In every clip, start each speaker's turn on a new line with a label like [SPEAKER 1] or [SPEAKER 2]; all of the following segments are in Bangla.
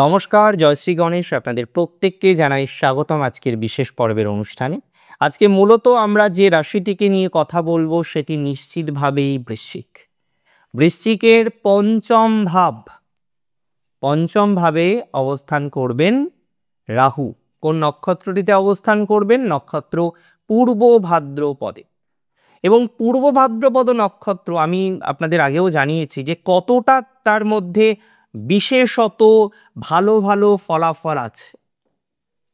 [SPEAKER 1] নমস্কার, জয়শ্রী গণেশ। আপনাদের প্রত্যেককে জানাই স্বাগতম আজকের বিশেষ পর্বের অনুষ্ঠানে। আজকে মূলত আমরা যে রাশিটিকে নিয়ে কথা বলবো সেটি নিশ্চিতভাবেই বৃশ্চিক। বৃশ্চিকের পঞ্চম ভাবে অবস্থান করবেন রাহু। কোন নক্ষত্রটিতে অবস্থান করবেন? নক্ষত্র পূর্ব ভাদ্রপদে। এবং পূর্ব ভাদ্রপদ নক্ষত্র আমি আপনাদের আগেও জানিয়েছি যে কতটা তার মধ্যে বিশেষত ভালো ভালো ফলাফল আছে।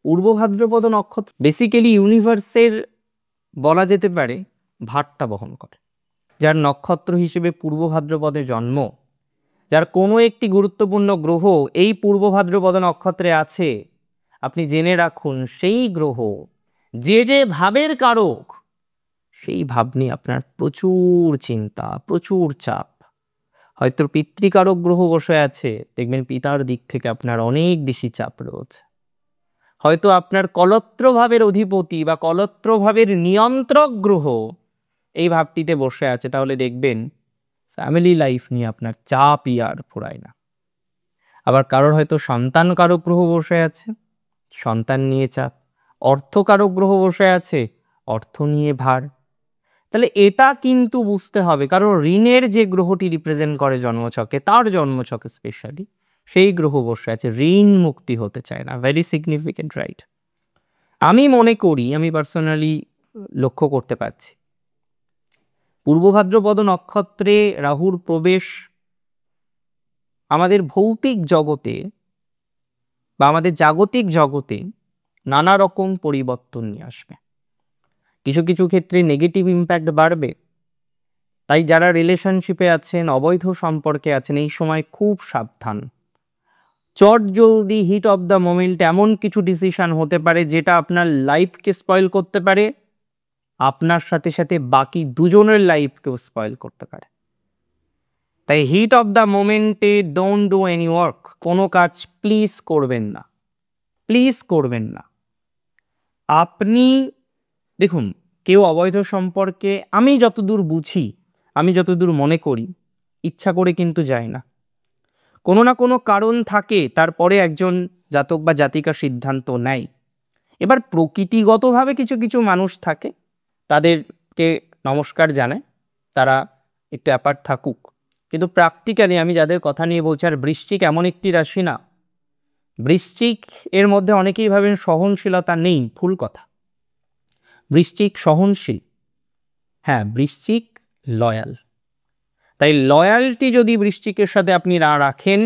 [SPEAKER 1] পূর্ব ভাদ্রপদ নক্ষত্র বেসিক্যালি ইউনিভার্সের বলা যেতে পারে ভারটা বহন করে। যার নক্ষত্র হিসেবে পূর্ব ভাদ্রপদে জন্ম, যার কোনো একটি গুরুত্বপূর্ণ গ্রহ এই পূর্ব ভাদ্রপদ নক্ষত্রে আছে, আপনি জেনে রাখুন সেই গ্রহ যে যে ভাবের কারক, সেই ভাব নিয়ে আপনার প্রচুর চিন্তা, প্রচুর চাপ। হয়তো পিতৃকারক গ্রহ বসে আছে, দেখবেন পিতার দিক থেকে আপনার অনেক বেশি চাপ রয়েছে। হয়তো আপনার কলত্র ভাবের অধিপতি বা কলত্র ভাবের নিয়ন্ত্রক গ্রহ এই ভাবটিতে বসে আছে, তাহলে দেখবেন ফ্যামিলি লাইফ নিয়ে আপনার চাপই আর ফুরায় না। আবার কারোর হয়তো সন্তান কারক গ্রহ বসে আছে, সন্তান নিয়ে চাপ। অর্থকারক গ্রহ বসে আছে, অর্থ নিয়ে ভার। তাহলে এটা কিন্তু বুঝতে হবে, কারণ ঋণের যে গ্রহটি রিপ্রেজেন্ট করে জন্মছকে, তার জন্মছকে স্পেশালি সেই গ্রহ বসে আছে, ঋণ মুক্তি হতে চায় না। Very significant, right? আমি মনে করি, আমি পার্সোনালি লক্ষ্য করতে পারছি, পূর্ব ভাদ্রপদ নক্ষত্রে রাহুর প্রবেশ আমাদের ভৌতিক জগতে বা আমাদের জাগতিক জগতে নানা রকম পরিবর্তন নিয়ে আসবে। কিছু কিছু ক্ষেত্রে নেগেটিভ ইম্প্যাক্ট বাড়বে। তাই যারা রিলেশনশিপে আছেন, অবৈধ সম্পর্কে আছেন, এই সময় খুব সাবধান। চট জলদি হিট অফ দ্য মোমেন্ট এমন কিছু ডিসিশন হতে পারে যেটা আপনার লাইফকে স্পয়েল করতে পারে, আপনার সাথে সাথে বাকি দুজনের লাইফকেও স্পয়েল করতে পারে। তাই হিট অফ দ্য মোমেন্টে ডোন্ট ডু এনি ওয়ার্ক। কোনো কাজ প্লিজ করবেন না, প্লিজ করবেন না। আপনি দেখুন, কেউ অবৈধ সম্পর্কে, আমি যতদূর বুঝি, আমি যতদূর মনে করি, ইচ্ছা করে কিন্তু যায় না। কোনো না কোনো কারণ থাকে, তারপরে একজন জাতক বা জাতিকা সিদ্ধান্ত নেয়। এবার প্রকৃতিগতভাবে কিছু কিছু মানুষ থাকে, তাদেরকে নমস্কার জানায়, তারা একটু অ্যাপার্ট থাকুক। কিন্তু প্র্যাকটিক্যালি আমি যাদের কথা নিয়ে বলছি, আর বৃশ্চিক এমন একটি রাশি না, বৃশ্চিক এর মধ্যে অনেকেই ভাবেন সহনশীলতা নেই, ভুল কথা। বৃশ্চিক সহনশীল, হ্যাঁ, বৃশ্চিক লয়াল। তাই লয়ালটি যদি বৃশ্চিকের সাথে আপনি না রাখেন,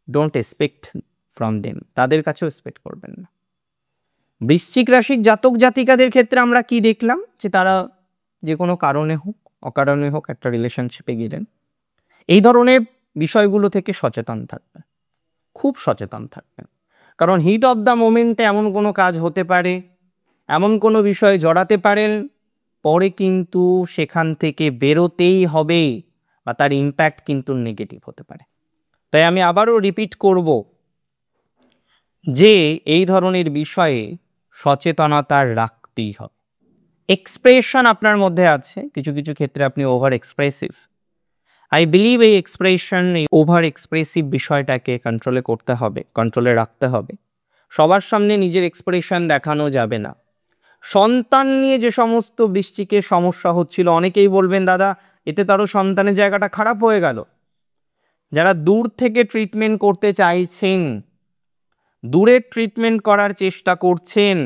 [SPEAKER 1] ডোন্ট এক্সপেক্ট ফ্রম দেম, তাদের কাছেও এক্সপেক্ট করবেন না। বৃশ্চিক রাশির জাতক জাতিকাদের ক্ষেত্রে আমরা কি দেখলাম, যে তারা যে কোনো কারণে হোক অকারণে হোক একটা রিলেশনশিপে গেলেন, এই ধরনের বিষয়গুলো থেকে সচেতন থাকবেন, খুব সচেতন থাকবেন। কারণ হিট অফ দ্য মোমেন্টে এমন কোনো কাজ হতে পারে, এমন কোনো বিষয়ে জড়াতে পারেন, পরে কিন্তু সেখান থেকে বেরোতেই হবে বা তার ইম্প্যাক্ট কিন্তু নেগেটিভ হতে পারে। তাই আমি আবারও রিপিট করব যে এই ধরনের বিষয়ে সচেতনতা রাখতেই হবে। এক্সপ্রেশন আপনার মধ্যে আছে, কিছু কিছু ক্ষেত্রে আপনি ওভার এক্সপ্রেসিভ। আই বিলিভ এই এক্সপ্রেশন, এই ওভার এক্সপ্রেসিভ বিষয়টাকে কন্ট্রোলে করতে হবে, কন্ট্রোলে রাখতে হবে। সবার সামনে নিজের এক্সপ্রেশন দেখানো যাবে না। সন্তান নিয়ে যে সমস্ত বৃশ্চিকের সমস্যা হচ্ছিল, অনেকেই বলবেন দাদা এতে তারও সন্তানের জায়গাটা খারাপ হয়ে গেল। যারা দূর থেকে ট্রিটমেন্ট করতে চাইছেন, দূরের ট্রিটমেন্ট করার চেষ্টা করছেন,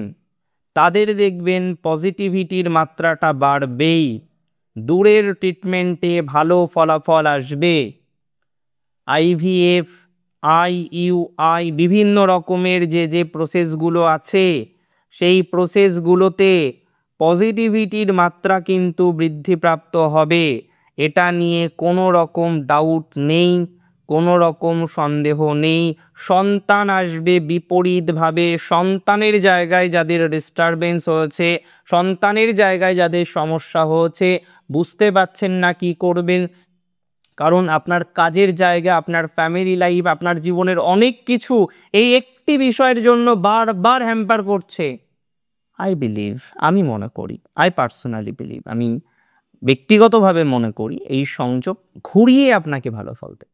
[SPEAKER 1] তাদের দেখবেন পজিটিভিটির মাত্রাটা বাড়বেই, দূরের ট্রিটমেন্টে ভালো ফলাফল আসবে। IVF, IUI, বিভিন্ন রকমের যে যে প্রসেসগুলো আছে, সেই প্রসেসগুলোতে পজিটিভিটির মাত্রা কিন্তু বৃদ্ধিপ্রাপ্ত হবে। এটা নিয়ে কোনো রকম ডাউট নেই, কোনো রকম সন্দেহ নেই। সন্তান আসবে বিপরীতভাবে, সন্তানের জায়গায় যাদের ডিস্টারবেন্স হয়েছে, সন্তানের জায়গায় যাদের সমস্যা হয়েছে, বুঝতে পারছেন না কি করবেন, কারণ আপনার কাজের জায়গা, আপনার ফ্যামিলি লাইফ, আপনার জীবনের অনেক কিছু এই একটি বিষয়ের জন্য বারবার হ্যাম্পার করছে। আই বিলিভ, আমি মনে করি, আই পার্সোনালি বিলিভ, আমি ব্যক্তিগতভাবে মনে করি এই সংযোগ ঘুরিয়ে আপনাকে ভালো ফল দেবে।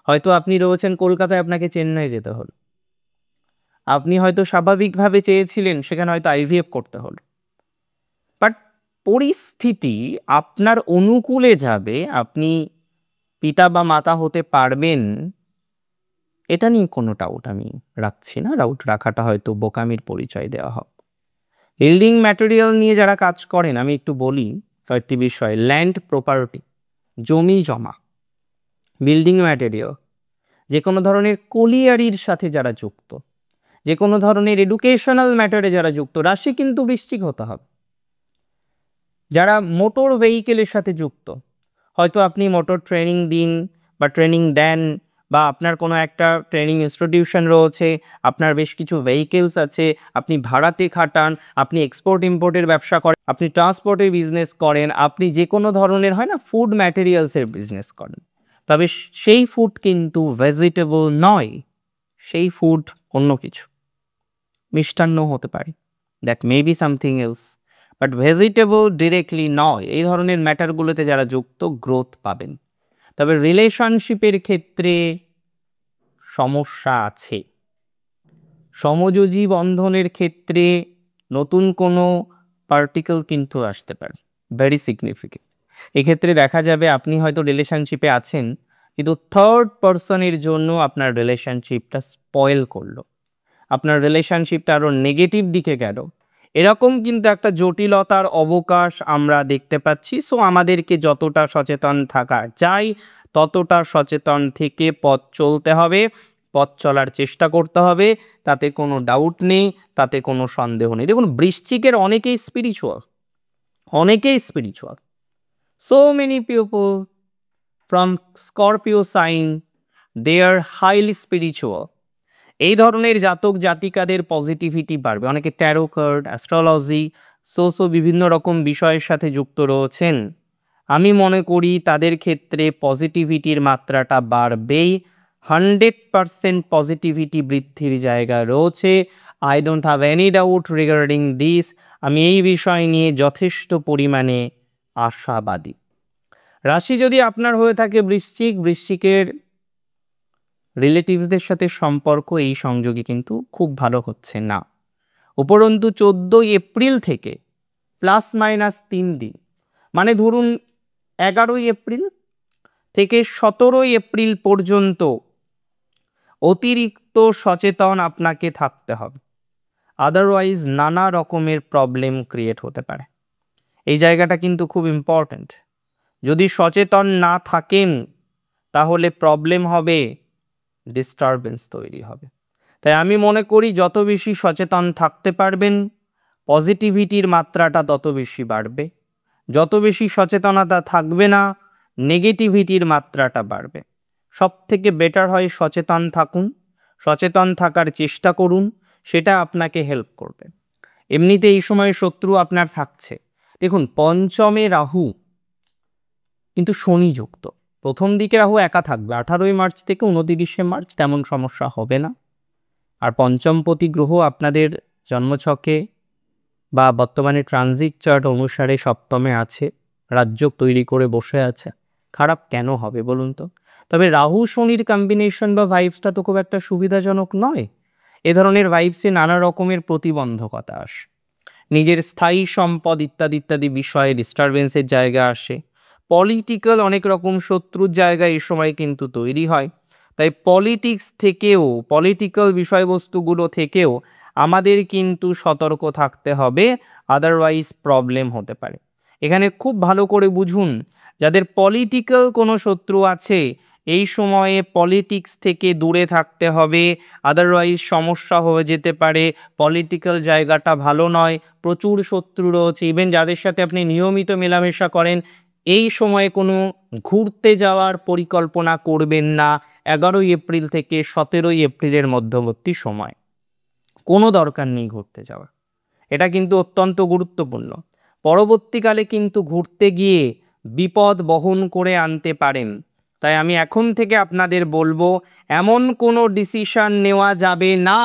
[SPEAKER 1] হয়তো আপনি রয়েছেন কলকাতায়, আপনাকে চেন্নাই যেতে হলো। আপনি হয়তো স্বাভাবিকভাবে চেয়েছিলেন, সেখানে হয়তো আইভিএফ করতে হলো। বাট পরিস্থিতি আপনার অনুকূলে যাবে, আপনি পিতা বা মাতা হতে পারবেন, এটা নিয়ে কোনো ডাউট আমি রাখছি না। ডাউট রাখাটা হয়তো বোকামির পরিচয় দেওয়া হবে। বিল্ডিং ম্যাটেরিয়াল নিয়ে যারা কাজ করেন, আমি একটু বলি কয়েকটি বিষয়। ল্যান্ড প্রপার্টি, জমি জমা, বিল্ডিং ম্যাটেরিয়াল, যে কোনো ধরনের কোলিয়ারির সাথে যারা যুক্ত, যে কোনো ধরনের এডুকেশনাল ম্যাটারে যারা যুক্ত, রাশি কিন্তু বৃশ্চিক হতে হবে। যারা মোটর ভেহিকেলের সাথে যুক্ত, হয়তো আপনি মোটর ট্রেনিং দিন বা ট্রেনিং দেন, বা আপনার কোনো একটা ট্রেনিং ইনস্টিটিউশন রয়েছে, আপনার বেশ কিছু ভেহিকেলস আছে, আপনি ভাড়াতে খাটান, আপনি এক্সপোর্ট ইম্পোর্টের ব্যবসা করেন, আপনি ট্রান্সপোর্টের বিজনেস করেন, আপনি যে কোনো ধরনের হয় না ফুড ম্যাটেরিয়ালসের বিজনেস করেন, তবে সেই ফুড কিন্তু ভেজিটেবল নয়, সেই ফুড অন্য কিছু, মিষ্টান্ন হতে পারে, that may be something else, but vegetable directly নয়। এই ধরনের ম্যাটারগুলোতে যারা যুক্ত গ্রোথ পাবেন। তবে রিলেশনশিপের ক্ষেত্রে সমস্যা আছে। সমযোজী বন্ধনের ক্ষেত্রে নতুন কোনো পার্টিকেল কিন্তু আসতে পারে, ভেরি সিগনিফিকেন্ট। এক্ষেত্রে দেখা যাবে আপনি হয়তো রিলেশনশিপে আছেন, কিন্তু থার্ড পার্সনের জন্য আপনার রিলেশনশিপটা স্পয়েল করলো, আপনার রিলেশনশিপটা আরও নেগেটিভ দিকে গেল, এরকম কিন্তু একটা জটিলতার অবকাশ আমরা দেখতে পাচ্ছি। সো আমাদেরকে যতটা সচেতন থাকা যায় ততটা সচেতন থেকে পথ চলতে হবে, পথ চলার চেষ্টা করতে হবে, তাতে কোনো ডাউট নেই, তাতে কোনো সন্দেহ নেই। দেখুন, বৃশ্চিকের অনেকেই স্পিরিচুয়াল, অনেকেই spiritual. So many people from Scorpio sign, they are highly spiritual. এই ধরনের জাতক জাতিকাদের পজিটিভিটি বাড়বে। অনেকে ট্যারো কার্ড, অ্যাস্ট্রোলজি, বিভিন্ন রকম বিষয়ের সাথে যুক্ত রয়েছেন। আমি মনে করি তাদের ক্ষেত্রে পজিটিভিটির মাত্রাটা বাড়বেই, 100% পজিটিভিটি বৃদ্ধির জায়গা রয়েছে। I don't have any doubt regarding this. আমি এই বিষয় নিয়ে যথেষ্ট পরিমাণে আশাবাদী। রাশি যদি আপনার হয়ে থাকে বৃশ্চিক, বৃশ্চিকের রিলেটিভসদের সাথে সম্পর্ক এই সংযোগে কিন্তু খুব ভালো হচ্ছে না। উপরন্তু 14 এপ্রিল থেকে ±3 দিন, মানে ধরুন 11 এপ্রিল থেকে 17 এপ্রিল পর্যন্ত অতিরিক্ত সচেতন আপনাকে থাকতে হবে, আদারওয়াইজ নানা রকমের প্রবলেম ক্রিয়েট হতে পারে। এই জায়গাটা কিন্তু খুব ইম্পর্ট্যান্ট। যদি সচেতন না থাকেন তাহলে প্রবলেম হবে, ডিস্টারবেন্স তৈরি হবে। তাই আমি মনে করি যত বেশি সচেতন থাকতে পারবেন, পজিটিভিটির মাত্রাটা তত বেশি বাড়বে। যত বেশি সচেতনতা থাকবে না, নেগেটিভিটির মাত্রাটা বাড়বে। সব থেকে বেটার হয় সচেতন থাকুন, সচেতন থাকার চেষ্টা করুন, সেটা আপনাকে হেল্প করবে। এমনিতে এই সময় শত্রু আপনার থাকছে। দেখুন, পঞ্চমে রাহু কিন্তু শনি যুক্ত। প্রথম দিকে রাহু একা থাকবে, 18 মার্চ থেকে 29 মার্চ তেমন সমস্যা হবে না। আর পঞ্চমপতি গ্রহ আপনাদের জন্মছকে বা বর্তমানে ট্রানজিট চার্ট অনুসারে সপ্তমে আছে, রাজযোগ তৈরি করে বসে আছে। খারাপ কেন হবে বলুন তো? তবে রাহু শনির কম্বিনেশন বা ভাইবসটা তো খুব একটা সুবিধাজনক নয়। এ ধরনের ভাইবসে নানা রকমের প্রতিবন্ধকতা আসে, নিজের স্থায়ী সম্পদ ইত্যাদি ইত্যাদি বিষয়ে ডিস্টারবেন্সের জায়গা আসে। পলিটিক্যাল অনেক রকম শত্রুর জায়গা এই সময় কিন্তু তৈরি হয়। তাই পলিটিক্স থেকেও, পলিটিক্যাল বিষয়বস্তুগুলো থেকেও আমাদের কিন্তু সতর্ক থাকতে হবে, আদারওয়াইজ প্রবলেম হতে পারে। এখানে খুব ভালো করে বুঝুন, যাদের পলিটিক্যাল কোনো শত্রু আছে এই সময়ে পলিটিক্স থেকে দূরে থাকতে হবে, আদারওয়াইজ সমস্যা হয়ে যেতে পারে। পলিটিক্যাল জায়গাটা ভালো নয়, প্রচুর শত্রু রয়েছে। ইভেন যাদের সাথে আপনি নিয়মিত মেলামেশা করেন, এই সময়ে কোনো ঘুরতে যাওয়ার পরিকল্পনা করবেন না। 11 এপ্রিল থেকে 17 এপ্রিলের মধ্যবর্তী সময় কোনো দরকার নেই ঘুরতে যাওয়ার, এটা কিন্তু অত্যন্ত গুরুত্বপূর্ণ। পরবর্তীকালে কিন্তু ঘুরতে গিয়ে বিপদ বহন করে আনতে পারেন। তাই আমি এখন থেকে আপনাদের বলবো, এমন কোনো ডিসিশন নেওয়া যাবে না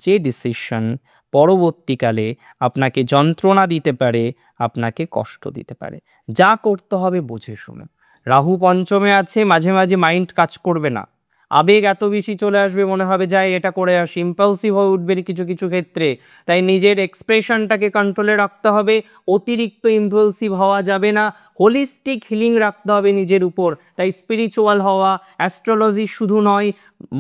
[SPEAKER 1] যে ডিসিশন পরবর্তীকালে আপনাকে যন্ত্রণা দিতে পারে, আপনাকে কষ্ট দিতে পারে। যা করতে হবে বুঝে শুনে। রাহু পঞ্চমে আছে, মাঝে মাঝে মাইন্ড কাজ করবে না, আবেগ এত বেশি চলে আসবে, মনে হবে যাই এটা করে আসি, ইম্পালসিভ হয়ে উঠবে কিছু কিছু ক্ষেত্রে। তাই নিজের এক্সপ্রেশনটাকে কন্ট্রোলে রাখতে হবে, অতিরিক্ত ইম্পালসিভ হওয়া যাবে না, হোলিস্টিক হিলিং রাখতে হবে নিজের উপর। তাই স্পিরিচুয়াল হওয়া, অ্যাস্ট্রোলজি শুধু নয়,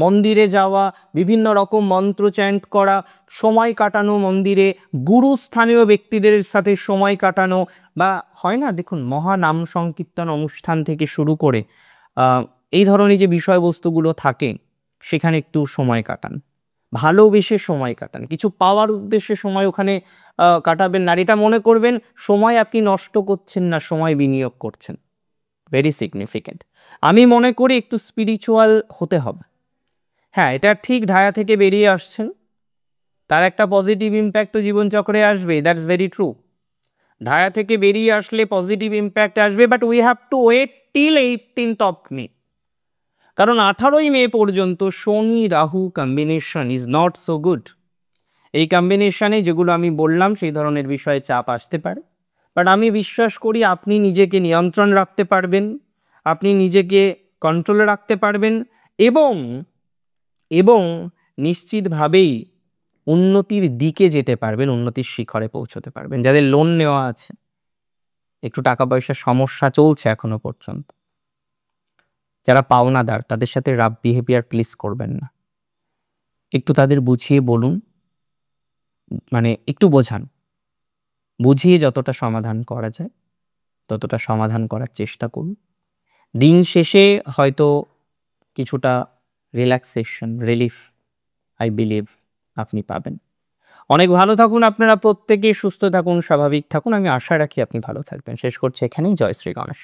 [SPEAKER 1] মন্দিরে যাওয়া, বিভিন্ন রকম মন্ত্র চ্যান্ট করা, সময় কাটানো মন্দিরে, গুরুস্থানীয় ব্যক্তিদের সাথে সময় কাটানো, বা হয় না দেখুন মহা নাম সংকীর্তন অনুষ্ঠান থেকে শুরু করে এই ধরনের যে বিষয়বস্তুগুলো থাকে সেখানে একটু সময় কাটান, ভালোবেসে সময় কাটান, কিছু পাওয়ার উদ্দেশ্যে সময় ওখানে কাটাবেন না। এটা মনে করবেন সময় আপনি নষ্ট করছেন না, সময় বিনিয়োগ করছেন, ভেরি সিগনিফিক্যান্ট। আমি মনে করি একটু স্পিরিচুয়াল হতে হবে। হ্যাঁ, এটা ঠিক, ঢায়া থেকে বেরিয়ে আসছেন, তার একটা পজিটিভ ইম্প্যাক্ট তো জীবনচক্রে আসবে, দ্যাটস ভেরি ট্রু। ঢায়া থেকে বেরিয়ে আসলে পজিটিভ ইম্প্যাক্ট আসবে, but we have to wait till 18th of May, কারণ 18ই মে পর্যন্ত Shani Rahu combination is not so good. এই কম্বিনেশনে যেগুলো আমি বললাম সেই ধরনের বিষয়ে চাপ আসতে পারে, বাট আমি বিশ্বাস করি আপনি নিজেকে নিয়ন্ত্রণ রাখতে পারবেন, আপনি নিজেকে কন্ট্রোলে রাখতে পারবেন, এবং এবং নিশ্চিতভাবেই উন্নতির দিকে যেতে পারবেন, উন্নতির শিখরে পৌঁছতে পারবেন। যাদের লোন নেওয়া আছে, একটু টাকা পয়সার সমস্যা চলছে এখনো পর্যন্ত, যারা পাওনাদার, তাদের সাথে রাফ বিহেভিয়ার প্লিজ করবেন না, একটু তাদের বুঝিয়ে বলুন, মানে একটু বোঝান, বুঝিয়ে যতটা সমাধান করা যায় ততটা সমাধান করার চেষ্টা করুন। দিন শেষে হয়তো কিছুটা রিল্যাক্সেশন, রিলিফ আই বিলিভ আপনি পাবেন। অনেক ভালো থাকুন আপনারা প্রত্যেকে, সুস্থ থাকুন, স্বাভাবিক থাকুন, আমি আশা রাখি আপনি ভালো থাকবেন। শেষ করছি এখানেই। জয় শ্রী গণেশ।